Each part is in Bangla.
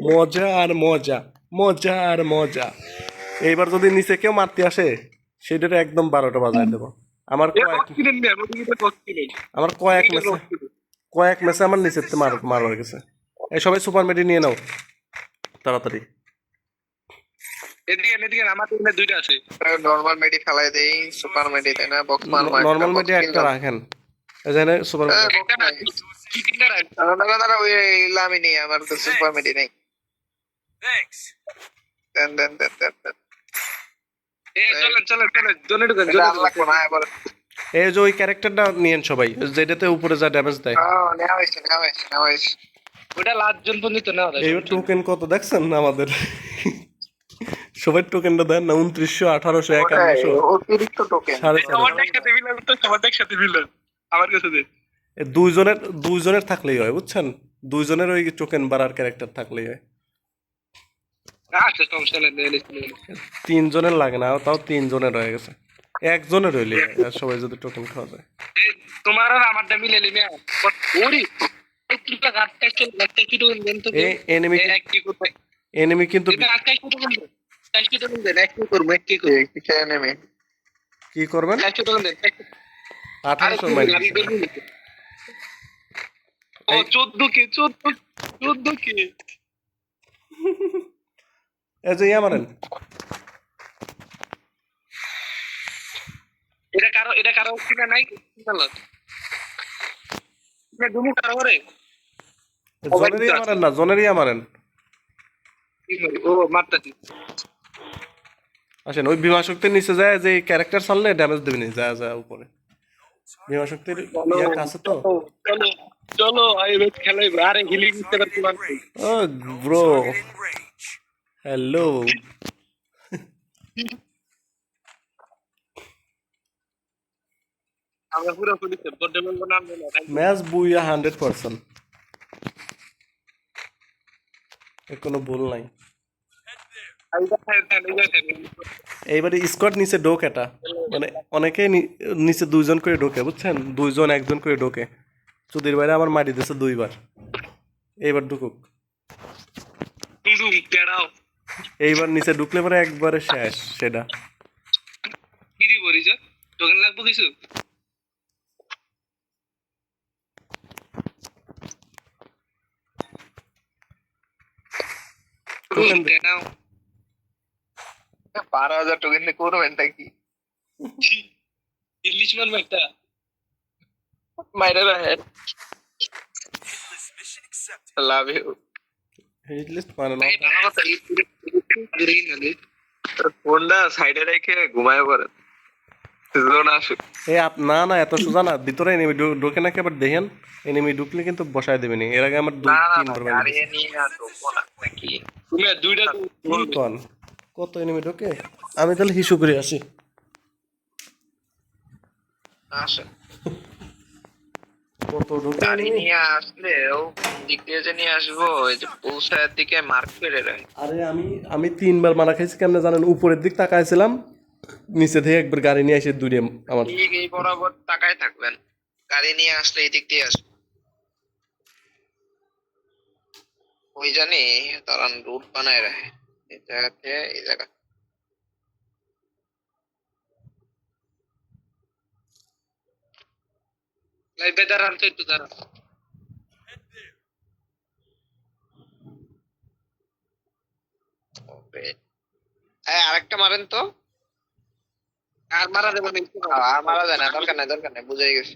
মজা আর মজা, মজা আর মজা। এইবার যদি নিচে কেউ মারতে আসে সেটারে একদম 12টা বাজায় দেবো। আমার কয়েক আমার কয়েক ম্যাচে আমার নিচের মার হয়ে গেছে। এই সবাই সুপার মেডি নিয়ে নাও তাড়াতাড়ি। নরমাল মেডি ফেলাই দেই, সুপার মেডি তাই না? বক্স মারবো, নর্মাল মেডি একটা রাখেন, এখানে সুপার মেডি। ওই আমি নেই, আমার তো সুপার মেডি নেই। দেন দেন দেন দেন দেন। এই যে ওই ক্যারেক্টারটা নিয়েন সবাই, যেটাতে উপরে যা ড্যামেজ দেয়। ওটা লাস্ট জন পর্যন্ত নেওয়া যায়। এই টোকেন কত দেখছেন আমাদের? সবাই টোকেনটা দেন না, 2900, 1800, 5100, অতিরিক্ত টোকেন। 4.5। আমার কাছে দে। দুইজনের থাকলেই হয়, বুঝছেন? দুইজনের ওই টোকেন বাড়ার ক্যারেক্টার থাকলেই হয়। আচ্ছা সমস্যা নেই, তিনজনের লাগে না, তাও তিনজনের হয়ে গেছে। একজনের হইলে হয়, আর সবাই যদি টোকেন খাওয়া যায়। তোমার আর আমারটা মিলে নিবে। ওরে কিটা গাটটা চল, গাটটা কি টোকেন দেন তো। এনিমি কি কোথায় এনিমি কিন্তু গাটটা কি টোকেন দেন, কি টোকেন দেন, কি করব, কি করব, কি এনিমি কি করবেন? কি টোকেন দেন। 1800 মাইল। ও 14 কে 14 কে। এই যে মারেন। এটা কারো কিনা নাই কিনা দুমু কারো করে। জনেরই মারেন না, জনেরই মারেন। ও মারতাছি। আসেন, ওই বিমা শক্তির নিচে যায়, যে ক্যারেক্টার ছাড়লে ড্যামেজ দেবে না, যা উপরে বিমা শক্তির কাছে তো। চলো চলো আইবেট খেলাই, আরে হিলিং দিতে পারছি না। ও ব্রো, হ্যালো। আমরা পুরো পুলিশ বড্ডে বলবো নাম না। ম্যাচ বুইয়া 100%, এর কোনো ভুল নাই। এইবারে স্কোয়াড নিচে ঢোক, এটা মানে অনেকেই নিচে দুইজন করে ঢোকে, বুঝছেন? দুইজন একজন করে ঢোকে। চুদির বাইরে আমার মারি দিয়েছে 2বার, এইবার ঢুকুক। এইবার নিচে ঢুকলে পরে একবারে শেষ সেটা। কি দিব রিজা, টোকেন লাগবে কিছু? টোকেন 12,000 টোকেন দিয়ে করবেন কি? ইংলিশ মান একটা মাইরা রাখেন। Love you. হিট লিস্ট মানে না। ফোনটা সাইডে রেখে ঘুমায় পড়ে। না না, এত সোজা না, ভিতরে এনিমি ঢোকে নাকি আবার দেখেন। এনিমি ঢুকলে কিন্তু বসায় দেবেনি, এর আগে আমার 2-3 বার কত এনিমি ঢোকে। আমি তাহলে হিসু করে আসি। কত ঢোকে গাড়ি নিয়ে আসলে ও দিক দিয়ে যে নিয়ে আসবো, ওই যে পৌঁছায়ের দিকে মার্ক করে রাখে। আরে আমি 3বার মারা খাইছি, কেমনে জানেন? উপরের দিক তাকাইছিলাম, নিচে থেকে একবার গাড়ি নিয়ে এসে দূরে আমার। ঠিক এই বরাবর তাকায় থাকবেন, গাড়ি নিয়ে আসলে এই দিক দিয়ে আসবে। ওই জানি তারা রুট বানায় রাখে এই জায়গা থেকে এই জায়গা। বেদার আনতে একটু দাঁড়া। আরেকটা মারেন তো। আর মারা দেবো না, আর মারা যায় না, দরকার নাই, বুঝে গেছি।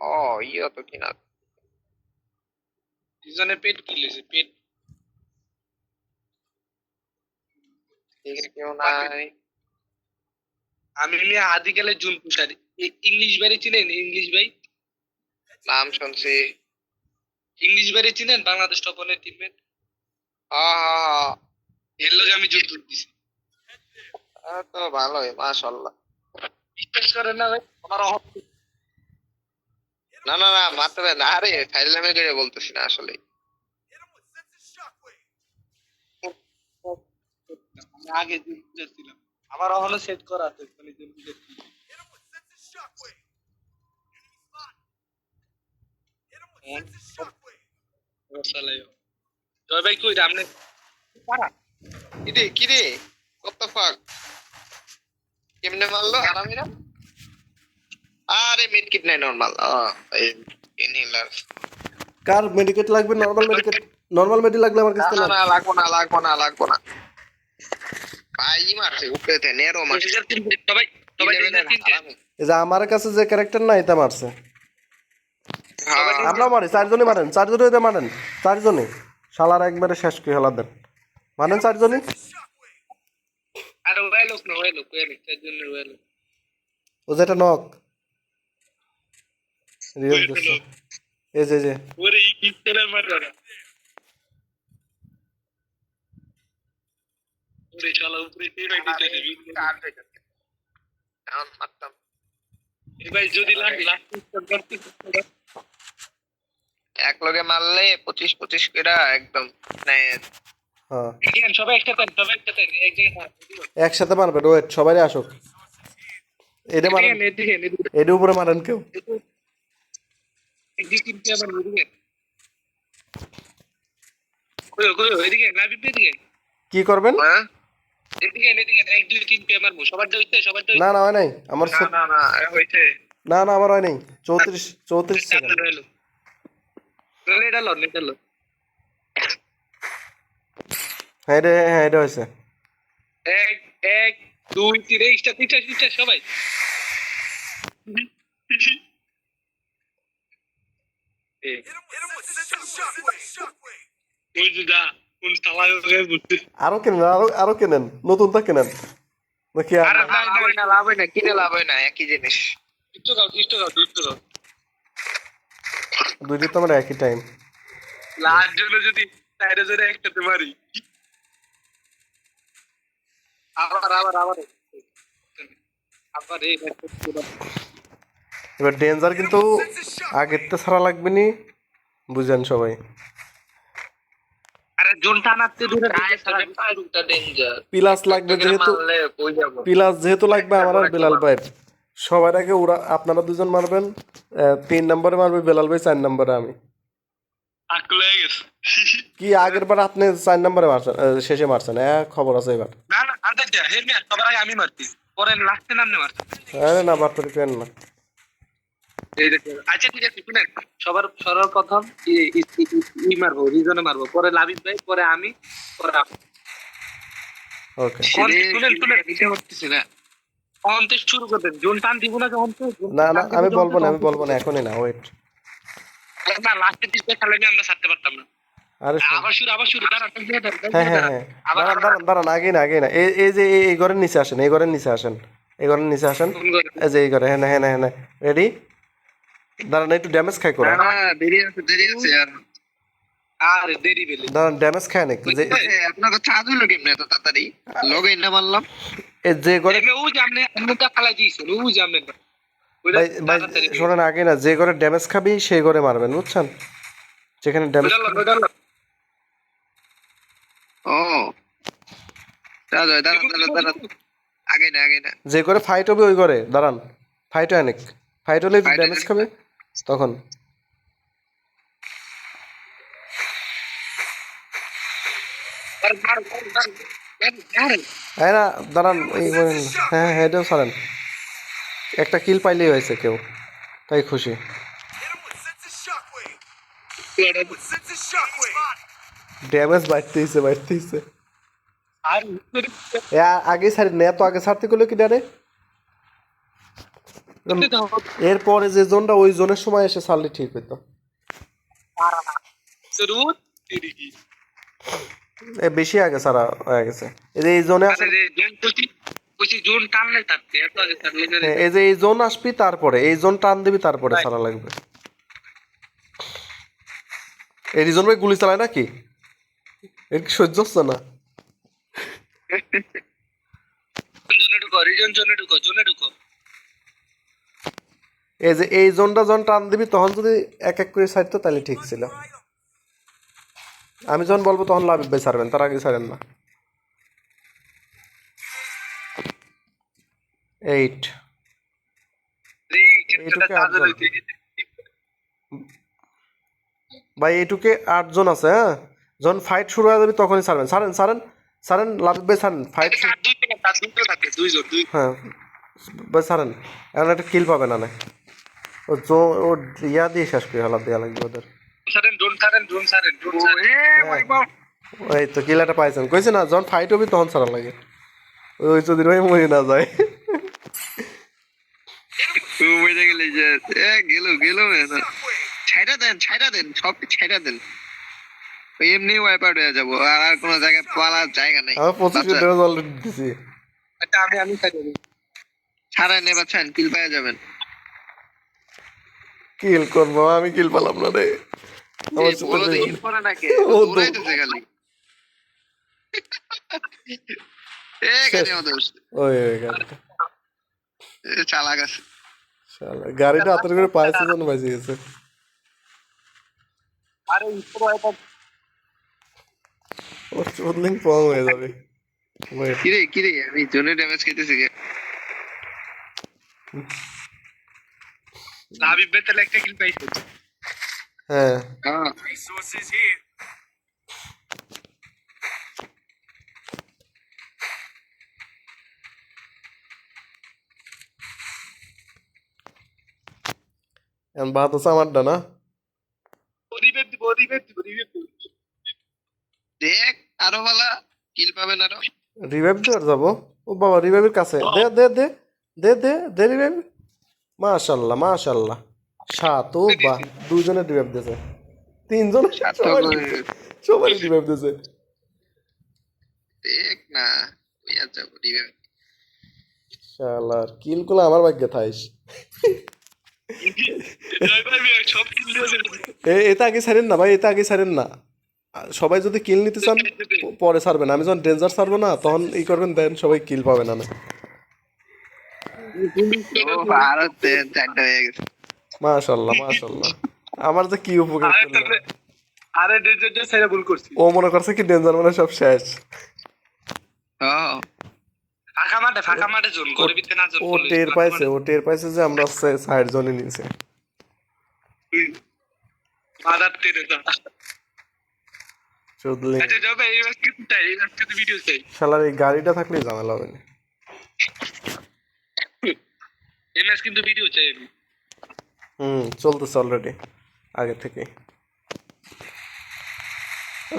ও ইয়ে তো কিনা দুজনে পেট কিলেছে, পেট কেউ নাই। আমি আদি গেলে জুন পুষারি। ইংলিশ বাড়ি চিনেন? ইংলিশ ভাই নাম শুনছি। ইংলিশ বাড়ি চিনেন? বাংলাদেশ টপনের টিমমেট। এর লগে আমি জুন দিছি। তো ভালোই, মাশাআল্লাহ। বিশ্বাস করেন না ভাই, আমার না না না, মারতে হবে না। আরে ফাইজলামি করে বলতেছি না আসলে। আগে ছিলাম, আমার এখনো সেট করা আছে। জয় ভাই কই আপনি পারা কিরে কত ফাক কেমনে মারলো আরামিরা? আরে মিড কিট নাই নরমাল। ইনহেলার। কার মেডিকেট লাগবে? নর্মাল মেডি লাগলে আমার কাছে না না। না লাগবো না। ভাই মারছে উপরেতে নেরো মারছে। সবাই সবাই তিনটে এই যে আমার কাছে যে ক্যারেক্টার নাই তা মারছে। আমরাও মারি, চারজনই মারেন, চারজনই মারেন, চারজনই। শালার একবারে শেষ কি হলা দেন, মানেন চারজনই। আর ওয়েলো তার জন্য ওয়েলো ও যেটা নক রিয়েল দিচ্ছে। এই যে ওরে এই কিস্তেলে মাররা ওরে শালা উপরে তেল দিতে এখন মারতাম। এই ভাই যদি লাস্ট এক লগে মারলে 25 করে একদম মানে হ্যাঁ দেখেন সবাই একসাথে এক জায়গায় একসাথে মারবেন, ওয়েট সবাই আসুক। এটা মারেন, দেখেন এটার উপরে মারেন কেউ। এদিকে তিনটে আবার ওদিকে কই এদিকে লাবিব এদিকে কি করবেন? হ্যাঁ এদিকে 1 2 3 পে মারবো সবার দইতে না না হয় নাই আমার না হইছে। না আমার হয় নাই। 34 সেকেন্ড। এটা লো হ্যাঁ এটা হয়েছে। 1 2 3 তিনটা সবাই ওই যে যা কোন সালায় বুঝতে আরো কেনেন, আরো কেনেন, নতুনটা কেনেন নাকি? আর আরে লাভ হয় না কিনে লাভ হয় না একই জিনিস। একটু দাও দুইটা তো আমার একই টাইম। লাস্ট জন্য যদি সাইডে জন্য একসাথে মারি আবার এই এবার ডেঞ্জার কিন্তু আগের তো ছাড়া লাগবে নি, বুঝেন সবাই। আরে জোন টানাতে দূরে রুটটা ডেঞ্জার। পিলাস লাগবে যেহেতু, মারলে কই যাব? পিলাস যেহেতু লাগবে আমার আর বেলাল ভাই। সবার আগে ওরা আপনারা দুজন মারবেন, 3 নম্বরে মারবে বেলাল ভাই, 4 নম্বরে আমি। আকলে গেছে কি আগের বার আপনি 4 নম্বরে মারছেন, শেষে মারছেন, খবর আছে এবার। না আন্দাজ যা হেলমেট সবার আগে আমি মারছি পরে লাস্টে নামনে মারছি আরে না বাটপারি কেন না। এই দেখো আচ্ছা ঠিক আছে শুনেন সবার প্রথম মারবো রিজনে মারবো পরে লাবিব ভাই পরে আমি পরে আপনি ওকে শুনেন হচ্ছে না। অন্তে শুরু করবেন জোন টান দিব না যখন না আমি বলবো না এখনই না, ওয়েট। না লাস্টের দিকে খেলে আমরা ছাড়তে পারতাম না আরে আবার শুরু দাঁড়ান হ্যাঁ দাঁড়ান আগে না এই যে এই ঘরের নিচে আসেন, এই ঘরের নিচে আসেন, এই ঘরের নিচে আসেন। এই যে এই ঘরে, হ্যাঁ রেডি। দাঁড়ান একটু ড্যামেজ খাই করে, দেরি আছে আর দেরি বেলে দাঁড়ান ড্যামেজ খায় নাকি যে আপনার চার্জ হলো কেমনে এত তাড়াতাড়ি? লগে ইন মারলাম। এই যে ঘরে ও যে আপনি তা ফালাই দিয়েছেন ও যে আপনি ভাই শোনেন, আগে না যে ঘরে ড্যামেজ খাবি সেই ঘরে মারবেন, বুঝছেন? যেখানে ড্যামেজ ও দাঁড়া আগে না যে ঘরে ফাইট হবে ওই ঘরে দাঁড়ান। ফাইট হয় নাকি? ফাইট হলে ড্যামেজ খাবে তখন। হ্যাঁ না দাঁড়ান, হ্যাঁ এটাও ছাড়েন। একটা কিল পাইলেই হয়েছে কেউ, তাই খুশি। ড্যামেজ বাড়তেইছে। আগে ছাড়ি না, এত আগে ছাড়তে গেলে কি ডারে। এরপরে যে জোনটা, ওই জোনের সময় এসে ছাড়লে ঠিক হইতো। বেশি আগে ছাড়া হয়ে গেছে। এই যে এই জোনে এই যে এই জোন আসবি, তারপরে এই জোন টান দিবি, তারপরে ছাড়া লাগবে। এই রিজন ভাই গুলি চালায় নাকি? এর কি সহ্য হচ্ছে না? এই যে এই জোনটা যখন টান দিবি তখন যদি এক করে ছাড়তো তাহলে ঠিক ছিল। আমি যখন বলবো তখন লাবিব ভাই ছাড়বেন, তার আগে ছাড়েন না। 8 এইটুকু 8 জন। ভাই এইটুকে 8 জন আছে, হ্যাঁ? যখন ফাইট শুরু হয়ে যাবে তখনই ছাড়বেন। ছাড়েন ছাড়েন ছাড়েন, লাবিব ভাই ছাড়েন, ফাইট কার দুইজন থাকে, দুইজন। হ্যাঁ ভাই ছাড়েন, এখন একটা কিল পাবে না না। ও ইয়া দিয়ে শেষ করে হালাত দেওয়া লাগবে ওদের। ড্রোন ছাড়েন। এই তো কিলাটা পাইছেন, কইছে না যখন ফাইট হবে তখন ছাড়া লাগে, ওই যদি ভাই মরে না যায়। বেঁচে গেলে যে গেল না। ছাইড়া দেন সব ছাইড়া দেন। ওই এমনি ওয়াইপ আউট হয়ে যাবো, আর কোনো জায়গায় পালার জায়গা নেই। আমি 25 ড্যামেজ অলরেডি দিছি। আচ্ছা আমি খাইতে দিই। ছাড়েন এবার ছাড়েন, কিল পেয়ে যাবেন। কিল করবো, আমি কিল পেলাম না রে। আমার সাথে বলো তো যাইবো হিট না। করে নাকি ও তো দৌড়াইতেছে খালি। গাড়ি আমাদের ওই গাড়িটা, চালাক আছে। শালা গাড়িটা হাতের করে পাইছে যেন বাঁচে গেছে। আরে উপর ওয়াইপার ওর চোদলিং পং হয়ে যাবে। Wait, কিরে আমি জোনে ড্যামেজ খেতেছি গে। লাবিব ভাই তাহলে একটা কিল পাইছে। হ্যাঁ হ্যাঁ এখন বাদ আছে আমারটা না। রিভাইভ দিব। দেখ আরো ভালো কিল পাবেন আরো। রিভাইভ দেওয়ার যাবো। ও বাবা রিভাইভের কাছে, দে দে দে দে দে দে রিভাইভ। মাশাল্লাহ মাশাল্লাহ, 7 ও বাহ, 2 জনের রিভাইভ দিয়েছে, 3 জন সবাই রিভাইভ দিয়েছে। দেখ না ওই আর যাবো রিভাইভ। শালার কিল গুলো আমার ভাগ্যে থাইস। সব কিল দিয়েছে। এটা আগে ছাড়েন না ভাই, এটা আগে ছাড়েন না। সবাই যদি কিল নিতে চান পরে ছাড়বেন, আমি যখন ডেঞ্জার ছাড়বো না তখন ই করবেন, দেন সবাই কিল পাবে না। আরো 4টা হয়ে গেছে। মাশাল্লাহ মাশাল্লাহ, আমার যে কি উপকার করলো। আরে ডেজার্টে ছেড়ে ভুল করছি। ও মনে করছে কি ডেঞ্জার মানে সব শেষ। হ্যাঁ ফাঁকা মাঠে জোন করে বিতে না জোন ও টের পাইছে, যে আমরা সাইড জোনে নিয়েছে। আদার তেরে দা। চোদলিং আচ্ছা যাবে এই আজকে ভিডিও চাই। শালার এই গাড়িটা থাকলেই ঝামেলা হবে না। এমএস কিন্তু ভিডিও চাই আমি। চলতেছে অলরেডি আগে থেকে।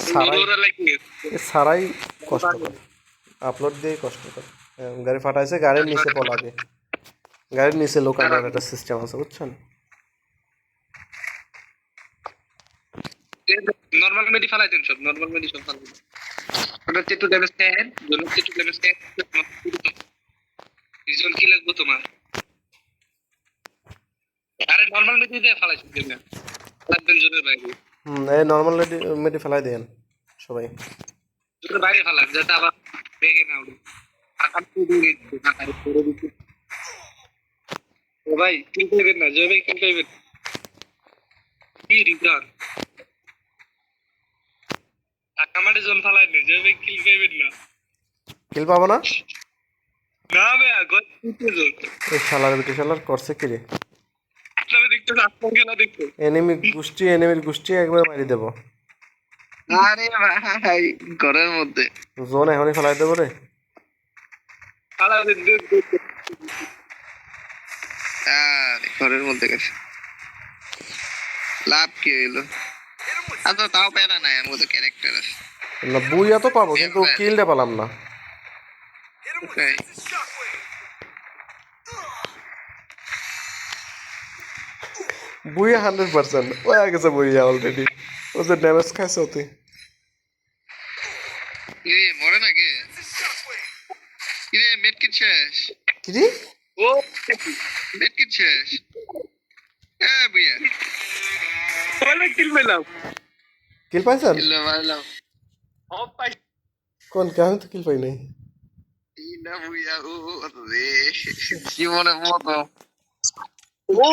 সারাই ওরা লাগে সারাই কষ্ট করে, আপলোড দিয়ে কষ্ট করে। গাড়ি ফাটাইছে, গাড়ির নিচে পলাবে, গাড়ির নিচে লোকানোর একটা সিস্টেম আছে বুঝছেন। নরমাল মেডি ফালাই দেন, সব নরমাল মেডি সব ফালাই দেন। ওটা একটু ড্যামেজ দেন, জন্য একটু ড্যামেজ দেন। রিজন কি লাগবে তোমার? আরে নরমাল মেডি দিয়ে ফালাইছেন কেন? লাগবেন জোনের বাইরে। এই নর্মাল মেডি ফেলাই দেন সবাই। জোনের বাইরে ফালান যাতে আবার বেগে না উঠে। আকাম তো দিয়ে আকারে করে দিতে। ও ভাই কিল পাইবেন না, জয় ভাই কিল পাইবেন। কি রিজন? আকামারে জোন ফালাই নে, জয় ভাই কিল পাইবেন না। কিল পাবো না। না ভাই আগত জোন। এই শালার করছে কি রে। আপনারা দেখতে আপনার খেলা দেখতে। এনিমির গোষ্ঠী একবার মারি দেবো। আরে ভাই ঘরের মধ্যে জোন এখনই ফেলাই দেবো রে। ফালাই দেন। ঘরের মধ্যে গেছে। লাভ কি হইলো? আচ্ছা তাও প্যারা নাই, আমার মতো ক্যারেক্টার আছে। না বুইয়া তো পাবো কিন্তু কিলটা পেলাম না। Okay. বুইয়া 100% হয়ে গেছে, বুইয়া অলরেডি। ও যে ড্যামেজ খাইছে ওতে। মরে নাকি? মেডকিট শেষ। কি রে? ও মেডকিট শেষ। বুইয়া বলে কিল পেলাম। কিল পাইছেন? কিল মারলাম। ও ভাই কোন কেন তো কিল পাই নাই। না বুইয়া রে জীবনের মতো। ও